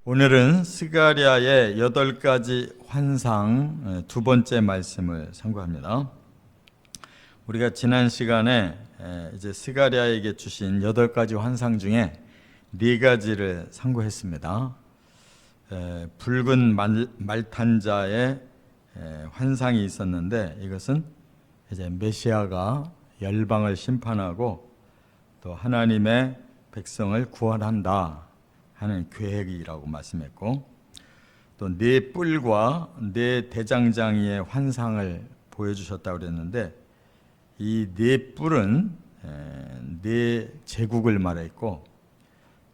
오늘은 스가랴의 8가지 환상 두 번째 말씀을 상고합니다. 우리가 지난 시간에 이제 스가랴에게 주신 8가지 환상 중에 4가지를 상고했습니다. 붉은 말탄자의 환상이 있었는데, 이것은 이제 메시아가 열방을 심판하고 또 하나님의 백성을 구원한다 하는 계획이라고 말씀했고, 또 4뿔과 4대장장이의 환상을 보여주셨다고 그랬는데, 이 4뿔은 4제국을 말했고,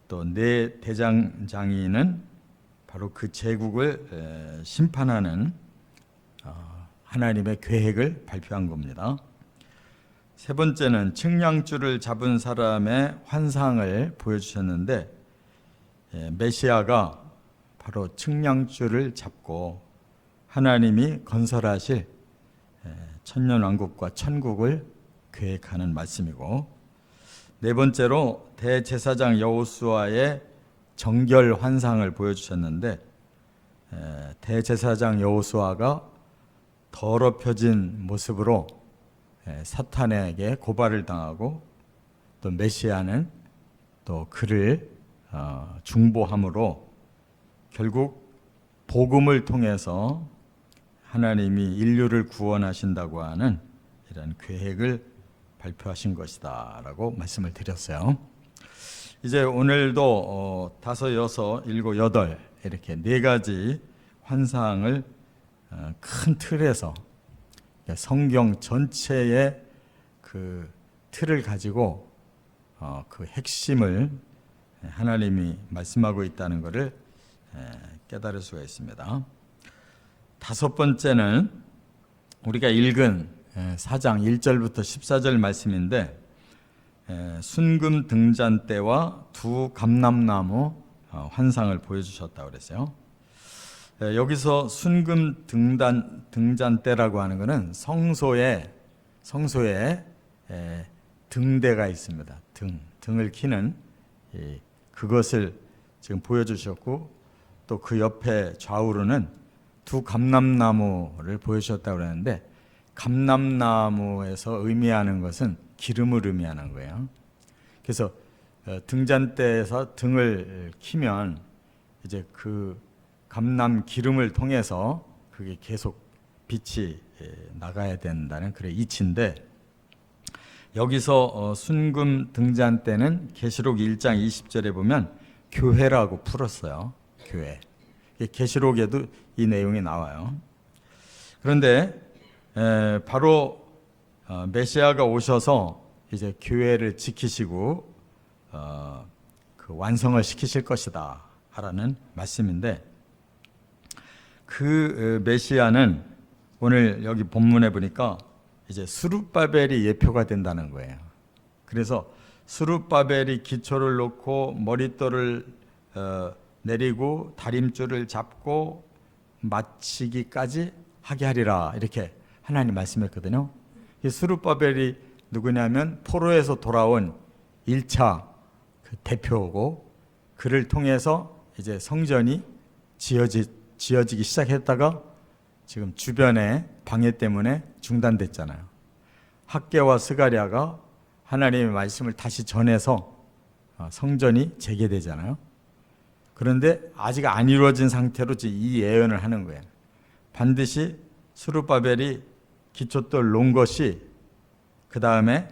또 4대장장이는 바로 그 제국을 심판하는 하나님의 계획을 발표한 겁니다. 세 번째는 측량줄을 잡은 사람의 환상을 보여주셨는데, 메시아가 바로 측량줄을 잡고 하나님이 건설하실 천년왕국과 천국을 계획하는 말씀이고, 네 번째로 대제사장 여호수아의 정결 환상을 보여주셨는데, 대제사장 여호수아가 더럽혀진 모습으로 사탄에게 고발을 당하고, 또 메시아는 또 그를 중보함으로 결국 복음을 통해서 하나님이 인류를 구원하신다고 하는 이런 계획을 발표하신 것이다 라고 말씀을 드렸어요. 이제 오늘도 5, 6, 7, 8 이렇게 4가지 환상을 큰 틀에서 성경 전체의 그 틀을 가지고 그 핵심을 하나님이 말씀하고 있다는 것을 깨달을 수가 있습니다. 5번째는 우리가 읽은 4장 1절부터 14절 말씀인데, 순금 등잔 때와 두 감람나무 환상을 보여주셨다고 그랬어요. 여기서 순금 등잔 때라고 하는 것은 성소에 등대가 있습니다. 등을 키는 그것을 지금 보여주셨고, 또 그 옆에 좌우로는 두 감람나무를 보여주셨다고 그러는데, 감람나무에서 의미하는 것은 기름을 의미하는 거예요. 그래서 등잔대에서 등을 키면 이제 그 감람 기름을 통해서 그게 계속 빛이 나가야 된다는 그런 이치인데, 여기서 순금 등잔대는 계시록 1장 20절에 보면 교회라고 풀었어요. 교회. 계시록에도 이 내용이 나와요. 그런데 바로 메시아가 오셔서 이제 교회를 지키시고 그 완성을 시키실 것이다 라는 말씀인데, 그 메시아는 오늘 여기 본문에 보니까 이제 스룹바벨이 예표가 된다는 거예요. 그래서 스룹바벨이 기초를 놓고 머릿돌을 내리고 다림줄을 잡고 마치기까지 하게 하리라, 이렇게 하나님 말씀했거든요. 이 스룹바벨이 누구냐면 포로에서 돌아온 1차 그 대표고, 그를 통해서 이제 성전이 지어지기 시작했다가 지금 주변에 방해 때문에 중단됐잖아요. 학개와 스가랴가 하나님의 말씀을 다시 전해서 성전이 재개되잖아요. 그런데 아직 안 이루어진 상태로 이 예언을 하는 거예요. 반드시 스룹바벨이 기초돌 놓은 것이 그 다음에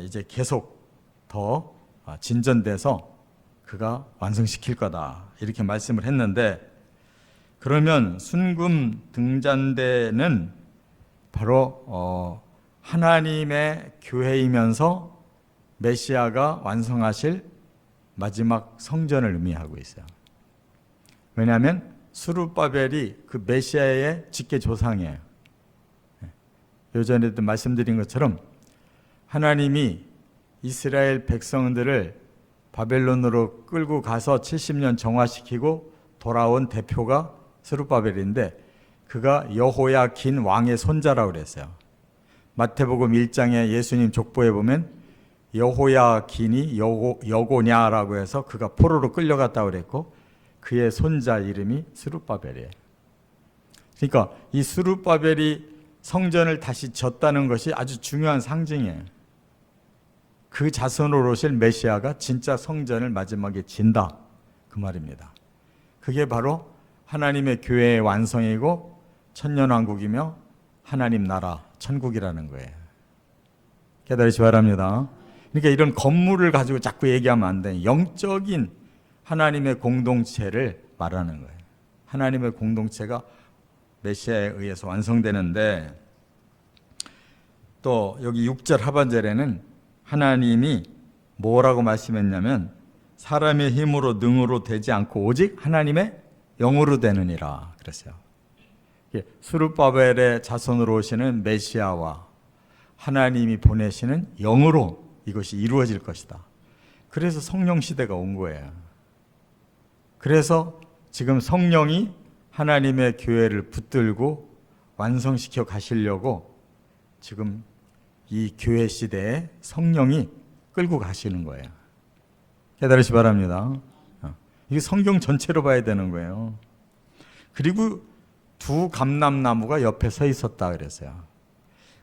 이제 계속 더 진전돼서 그가 완성시킬 거다, 이렇게 말씀을 했는데, 그러면 순금 등잔대는 바로 하나님의 교회이면서 메시아가 완성하실 마지막 성전을 의미하고 있어요. 왜냐하면 스룹바벨이 그 메시아의 직계 조상이에요. 예전에도 말씀드린 것처럼 하나님이 이스라엘 백성들을 바벨론으로 끌고 가서 70년 정화시키고 돌아온 대표가 스룹바벨인데, 그가 여호야긴 왕의 손자라고 그랬어요. 마태복음 1장에 예수님 족보에 보면 여호야긴이 여고냐라고 해서 그가 포로로 끌려갔다고 그랬고, 그의 손자 이름이 스룹바벨이에요. 그러니까 이 스룹바벨이 성전을 다시 졌다는 것이 아주 중요한 상징이에요. 그 자손으로 오실 메시아가 진짜 성전을 마지막에 진다, 그 말입니다. 그게 바로 하나님의 교회의 완성이고 천년왕국이며 하나님 나라 천국이라는 거예요. 깨달으시 바랍니다. 그러니까 이런 건물을 가지고 자꾸 얘기하면 안 돼요. 영적인 하나님의 공동체를 말하는 거예요. 하나님의 공동체가 메시아에 의해서 완성되는데, 또 여기 6절 하반절에는 하나님이 뭐라고 말씀했냐면 사람의 힘으로 능으로 되지 않고 오직 하나님의 영으로 되느니라 그랬어요. 스룹바벨의 자손으로 오시는 메시아와 하나님이 보내시는 영으로 이것이 이루어질 것이다. 그래서 성령 시대가 온 거예요. 그래서 지금 성령이 하나님의 교회를 붙들고 완성시켜 가시려고 지금 이 교회 시대에 성령이 끌고 가시는 거예요. 깨달으시 바랍니다. 이게 성경 전체로 봐야 되는 거예요. 그리고 두 감람나무가 옆에 서 있었다 그랬어요.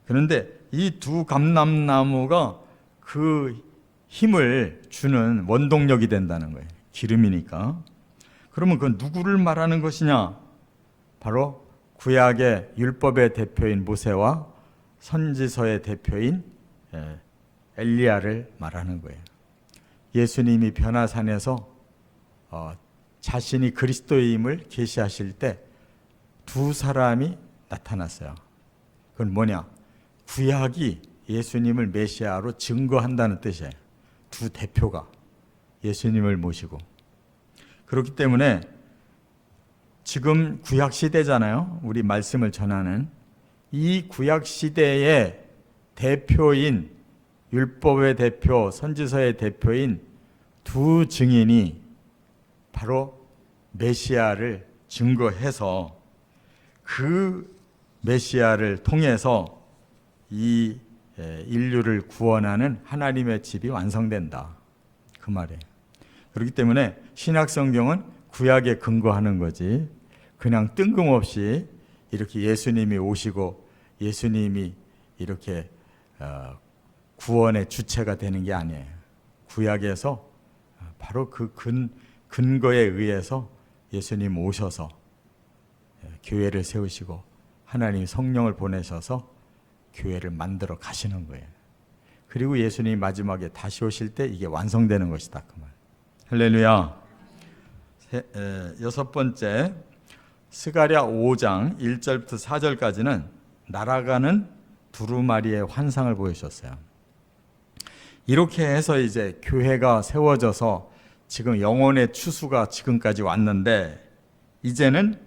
그런데 이 두 감람나무가 그 힘을 주는 원동력이 된다는 거예요. 기름이니까. 그러면 그 누구를 말하는 것이냐? 바로 구약의 율법의 대표인 모세와 선지서의 대표인 엘리야를 말하는 거예요. 예수님이 변화산에서 자신이 그리스도임을 계시하실 때 두 사람이 나타났어요. 그건 뭐냐? 구약이 예수님을 메시아로 증거한다는 뜻이에요. 두 대표가 예수님을 모시고. 그렇기 때문에 지금 구약 시대잖아요. 우리 말씀을 전하는 이 구약 시대의 대표인, 율법의 대표, 선지서의 대표인 두 증인이 바로 메시아를 증거해서 그 메시아를 통해서 이 인류를 구원하는 하나님의 집이 완성된다, 그 말이에요. 그렇기 때문에 신약 성경은 구약에 근거하는 거지, 그냥 뜬금없이 이렇게 예수님이 오시고 예수님이 이렇게 구원의 주체가 되는 게 아니에요. 구약에서 바로 그 근거에 의해서 예수님 오셔서 교회를 세우시고 하나님 성령을 보내셔서 교회를 만들어 가시는 거예요. 그리고 예수님이 마지막에 다시 오실 때 이게 완성되는 것이다, 그 말. 할렐루야. 여섯 번째, 스가랴 5장 1절부터 4절까지는 날아가는 두루마리의 환상을 보여주셨어요. 이렇게 해서 이제 교회가 세워져서 지금 영혼의 추수가 지금까지 왔는데, 이제는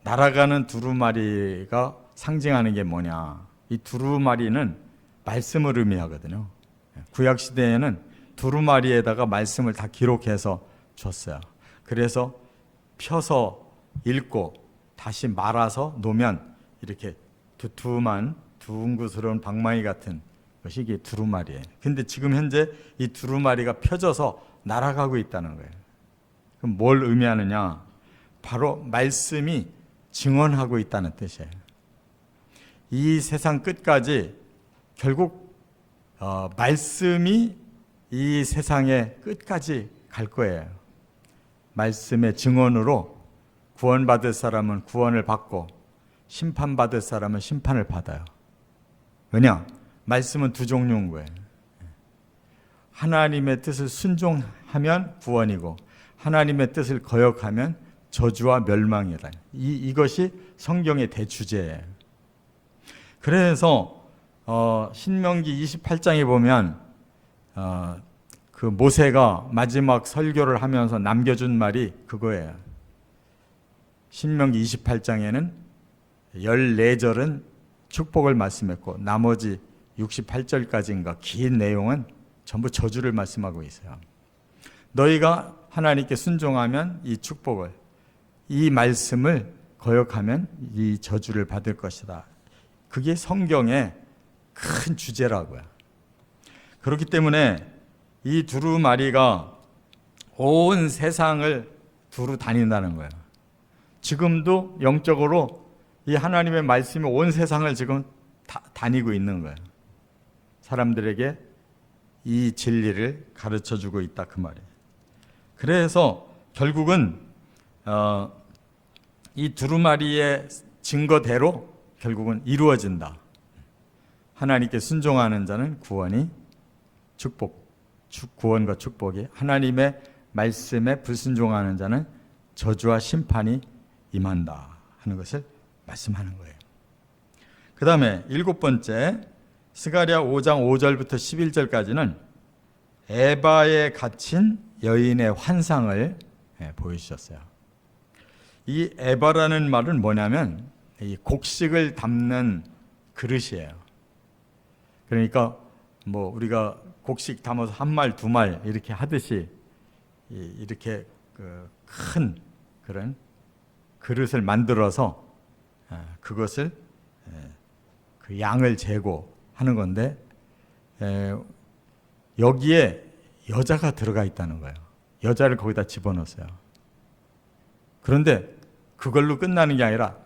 날아가는 두루마리가 상징하는 게 뭐냐? 이 두루마리는 말씀을 의미하거든요. 구약 시대에는 두루마리에다가 말씀을 다 기록해서 줬어요. 그래서 펴서 읽고 다시 말아서 놓으면 이렇게 두툼한 둥그스러운 방망이 같은 것이 이게 두루마리예요. 근데 지금 현재 이 두루마리가 펴져서 날아가고 있다는 거예요. 그럼 뭘 의미하느냐? 바로 말씀이 증언하고 있다는 뜻이에요. 이 세상 끝까지 결국 말씀이 이 세상의 끝까지 갈 거예요. 말씀의 증언으로 구원받을 사람은 구원을 받고 심판받을 사람은 심판을 받아요. 왜냐? 말씀은 두 종류인 거예요. 하나님의 뜻을 순종하면 구원이고 하나님의 뜻을 거역하면 저주와 멸망이다. 이것이 성경의 대주제예요. 그래서 신명기 28장에 보면 그 모세가 마지막 설교를 하면서 남겨준 말이 그거예요. 신명기 28장에는 14절은 축복을 말씀했고 나머지 68절까지인가 긴 내용은 전부 저주를 말씀하고 있어요. 너희가 하나님께 순종하면 이 축복을, 이 말씀을 거역하면 이 저주를 받을 것이다. 그게 성경의 큰 주제라고요. 그렇기 때문에 이 두루마리가 온 세상을 두루 다닌다는 거예요. 지금도 영적으로 이 하나님의 말씀이 온 세상을 지금 다니고 있는 거예요. 사람들에게 이 진리를 가르쳐주고 있다 그 말이에요. 그래서 결국은 이 두루마리의 증거대로 결국은 이루어진다. 하나님께 순종하는 자는 구원과 축복이, 하나님의 말씀에 불순종하는 자는 저주와 심판이 임한다 하는 것을 말씀하는 거예요. 그 다음에 7번째, 스가랴 5장 5절부터 11절까지는 에바에 갇힌 여인의 환상을 보여주셨어요. 이 에바라는 말은 뭐냐면 이 곡식을 담는 그릇이에요. 그러니까 뭐 우리가 곡식 담아서 한 말, 두 말 이렇게 하듯이 이렇게 큰 그런 그릇을 만들어서 그것을 그 양을 재고 하는 건데 여기에 여자가 들어가 있다는 거예요. 여자를 거기다 집어넣었어요. 그런데 그걸로 끝나는 게 아니라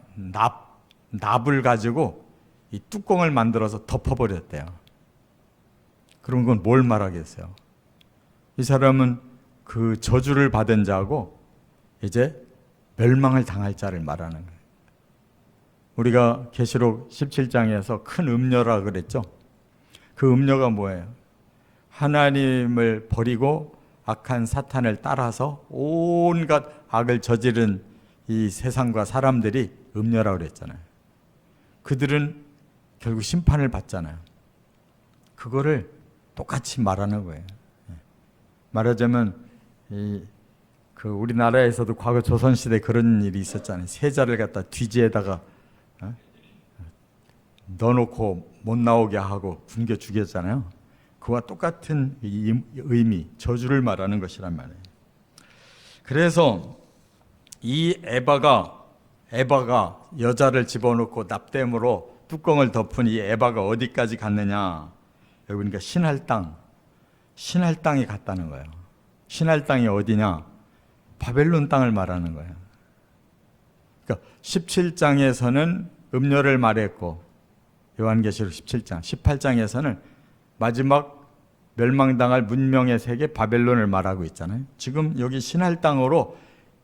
납을 가지고 이 뚜껑을 만들어서 덮어버렸대요. 그럼 그건 뭘 말하겠어요? 이 사람은 그 저주를 받은 자고 이제 멸망을 당할 자를 말하는 거예요. 우리가 계시록 17장에서 큰 음녀라 그랬죠? 그 음녀가 뭐예요? 하나님을 버리고 악한 사탄을 따라서 온갖 악을 저지른 이 세상과 사람들이 음녀라고 그랬잖아요. 그들은 결국 심판을 받잖아요. 그거를 똑같이 말하는 거예요. 말하자면 우리나라에서도 과거 조선시대 그런 일이 있었잖아요. 세자를 갖다 뒤지에다가 넣어놓고 못 나오게 하고 굶겨 죽였잖아요. 그와 똑같은 의미, 저주를 말하는 것이란 말이에요. 그래서 이 에바가 여자를 집어넣고 납땜으로 뚜껑을 덮은 이 에바가 어디까지 갔느냐? 여기 보니까 신할 땅에 갔다는 거예요. 신할 땅이 어디냐? 바벨론 땅을 말하는 거예요. 그러니까 17장에서는 음녀를 말했고 요한계시록 17장, 18장에서는 마지막 멸망당할 문명의 세계 바벨론을 말하고 있잖아요. 지금 여기 신할 땅으로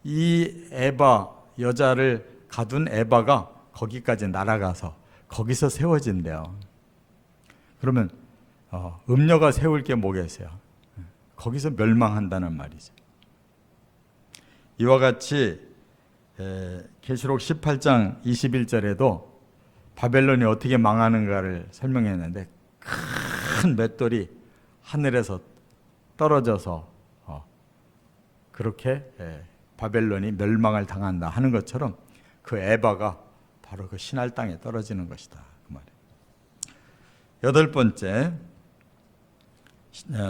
이 에바, 여자를 가둔 에바가 거기까지 날아가서 거기서 세워진대요. 그러면 음녀가 세울 게 뭐겠어요? 거기서 멸망한다는 말이죠. 이와 같이 계시록 18장 21절에도 바벨론이 어떻게 망하는가를 설명했는데 큰 맷돌이 하늘에서 떨어져서 그렇게 바벨론이 멸망을 당한다 하는 것처럼 그 에바가 바로 그 신할 땅에 떨어지는 것이다 그 말이에요. 8번째,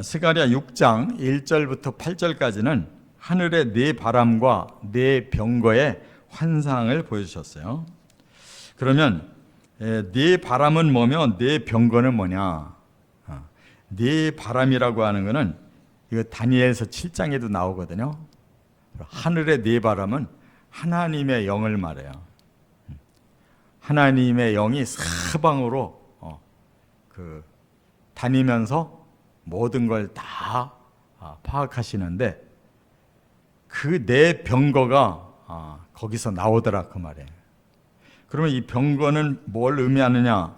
스가랴 6장 1절부터 8절까지는 하늘의 네 바람과 네 병거의 환상을 보여주셨어요. 그러면 네 바람은 뭐며 네 병거는 뭐냐? 네 바람이라고 하는 것은 이거 다니엘서 7장에도 나오거든요. 하늘의 네 바람은 하나님의 영을 말해요. 하나님의 영이 사방으로 다니면서 모든 걸 다 파악하시는데 그 네 병거가 거기서 나오더라 그 말이에요. 그러면 이 병거는 뭘 의미하느냐?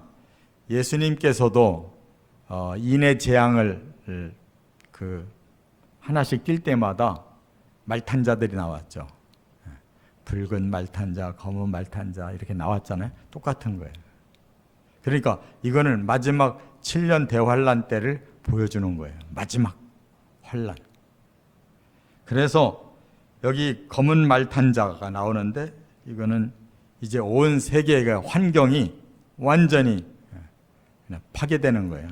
예수님께서도 인의 재앙을 하나씩 뛸 때마다 말탄자들이 나왔죠. 붉은 말탄자, 검은 말탄자 이렇게 나왔잖아요. 똑같은 거예요. 그러니까 이거는 마지막 7년 대환란 때를 보여주는 거예요. 마지막 환란. 그래서 여기 검은 말탄자가 나오는데 이거는 이제 온 세계의 환경이 완전히 파괴되는 거예요.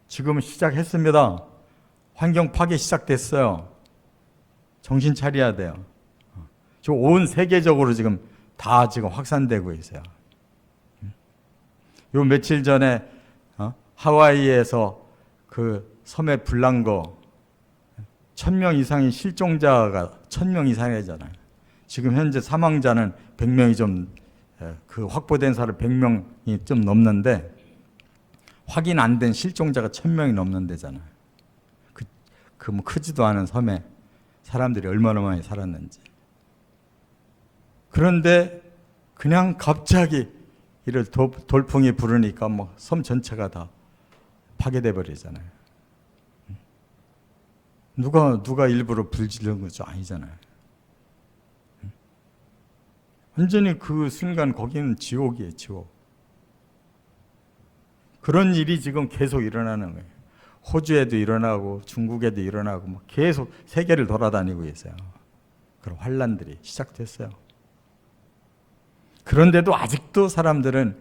지금 시작했습니다. 환경 파괴 시작됐어요. 정신 차려야 돼요. 지금 온 세계적으로 지금 다 지금 확산되고 있어요. 요 며칠 전에 하와이에서 그 섬에 불난 거 1000명 이상의 실종자가 1000명 이상이잖아요. 지금 현재 사망자는 100명이 좀 확보된 사람 100명이 좀 넘는데 확인 안 된 실종자가 1000명이 넘는 데잖아요. 그 뭐 크지도 않은 섬에 사람들이 얼마나 많이 살았는지. 그런데 그냥 갑자기 이를 돌풍이 부르니까 뭐 섬 전체가 다 파괴돼 버리잖아요. 누가 일부러 불 지른 거죠? 아니잖아요. 완전히 그 순간 거기는 지옥이에요, 지옥. 그런 일이 지금 계속 일어나는 거예요. 호주에도 일어나고 중국에도 일어나고 뭐 계속 세계를 돌아다니고 있어요. 그런 환란들이 시작됐어요. 그런데도 아직도 사람들은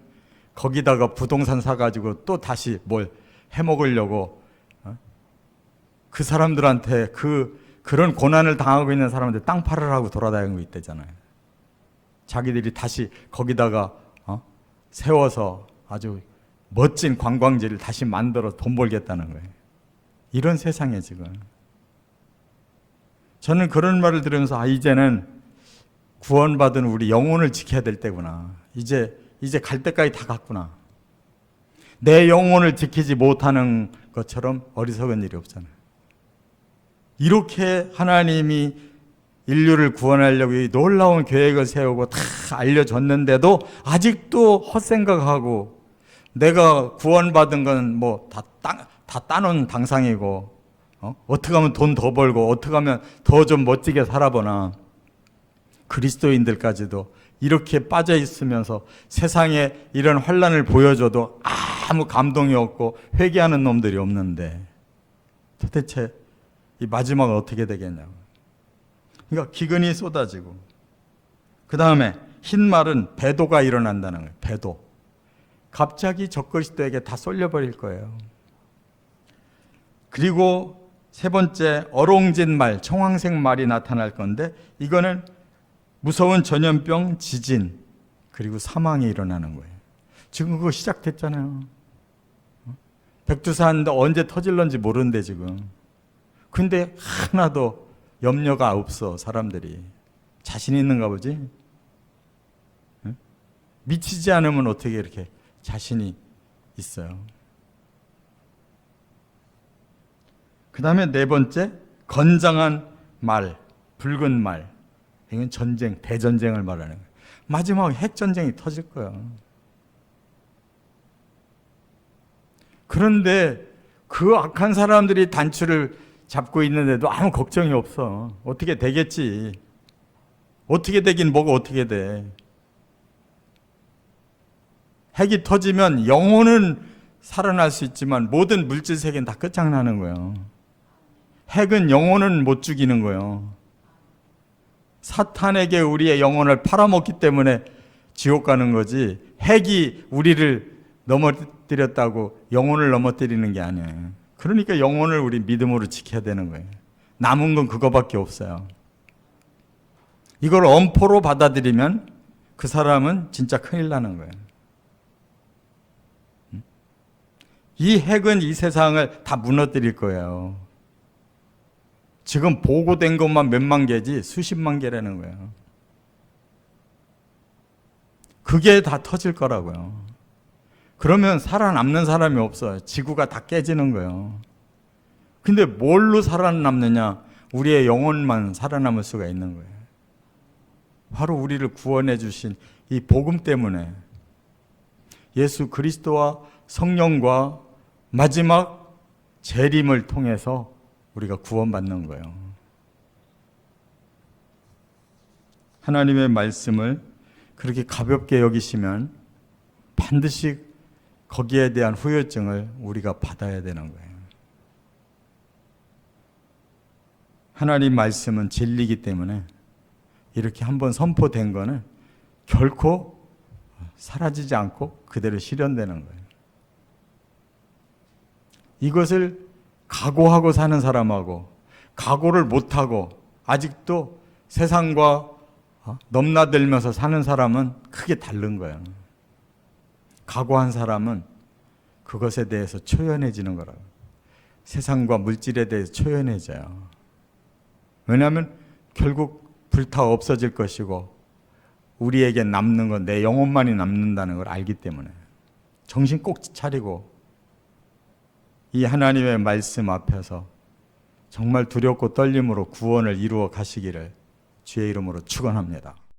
거기다가 부동산 사가지고 또 다시 뭘 해먹으려고 그 사람들한테 그런 고난을 당하고 있는 사람한테 땅 팔으라고 돌아다니고 있대잖아요. 자기들이 다시 거기다가 세워서 아주 멋진 관광지를 다시 만들어 돈 벌겠다는 거예요. 이런 세상에 지금. 저는 그런 말을 들으면서 이제는 구원받은 우리 영혼을 지켜야 될 때구나. 이제 갈 때까지 다 갔구나. 내 영혼을 지키지 못하는 것처럼 어리석은 일이 없잖아요. 이렇게 하나님이 인류를 구원하려고 이 놀라운 계획을 세우고 다 알려줬는데도 아직도 헛생각하고 내가 구원받은 건 뭐 다 따놓은 당상이고 어떻게 하면 돈 더 벌고 어떻게 하면 더 좀 멋지게 살아보나. 그리스도인들까지도 이렇게 빠져 있으면서 세상에 이런 환란을 보여줘도 아무 감동이 없고 회개하는 놈들이 없는데 도대체 이 마지막은 어떻게 되겠냐고. 그러니까 기근이 쏟아지고 그 다음에 흰 말은 배도가 일어난다는 거예요. 배도. 갑자기 적그리스도에게 다 쏠려버릴 거예요. 그리고 세 번째 어롱진 말, 청황색 말이 나타날 건데 이거는 무서운 전염병, 지진, 그리고 사망이 일어나는 거예요. 지금 그거 시작됐잖아요. 백두산도 언제 터질런지 모르는데 지금. 근데 하나도 염려가 없어 사람들이. 자신 있는가 보지? 미치지 않으면 어떻게 이렇게 자신이 있어요. 그 다음에 네 번째 건장한 말, 붉은 말. 이건 전쟁, 대전쟁을 말하는 거예요. 마지막 핵전쟁이 터질 거예요. 그런데 그 악한 사람들이 단추를 잡고 있는데도 아무 걱정이 없어. 어떻게 되겠지. 어떻게 되긴 뭐가 어떻게 돼. 핵이 터지면 영혼은 살아날 수 있지만 모든 물질 세계는 다 끝장나는 거예요. 핵은 영혼은 못 죽이는 거예요. 사탄에게 우리의 영혼을 팔아먹기 때문에 지옥 가는 거지 핵이 우리를 넘어뜨렸다고 영혼을 넘어뜨리는 게 아니에요. 그러니까 영혼을 우리 믿음으로 지켜야 되는 거예요. 남은 건 그거밖에 없어요. 이걸 엄포로 받아들이면 그 사람은 진짜 큰일 나는 거예요. 이 핵은 이 세상을 다 무너뜨릴 거예요. 지금 보고된 것만 몇만 개지 수십만 개라는 거예요. 그게 다 터질 거라고요. 그러면 살아남는 사람이 없어요. 지구가 다 깨지는 거예요. 근데 뭘로 살아남느냐? 우리의 영혼만 살아남을 수가 있는 거예요. 바로 우리를 구원해 주신 이 복음 때문에 예수 그리스도와 성령과 마지막 재림을 통해서 우리가 구원받는 거예요. 하나님의 말씀을 그렇게 가볍게 여기시면 반드시 거기에 대한 후유증을 우리가 받아야 되는 거예요. 하나님 말씀은 진리이기 때문에 이렇게 한번 선포된 거는 결코 사라지지 않고 그대로 실현되는 거예요. 이것을 각오하고 사는 사람하고 각오를 못하고 아직도 세상과 넘나들면서 사는 사람은 크게 다른 거예요. 각오한 사람은 그것에 대해서 초연해지는 거라고. 세상과 물질에 대해서 초연해져요. 왜냐하면 결국 불타 없어질 것이고 우리에게 남는 건 내 영혼만이 남는다는 걸 알기 때문에 정신 꼭 차리고 이 하나님의 말씀 앞에서 정말 두렵고 떨림으로 구원을 이루어 가시기를 주의 이름으로 축원합니다.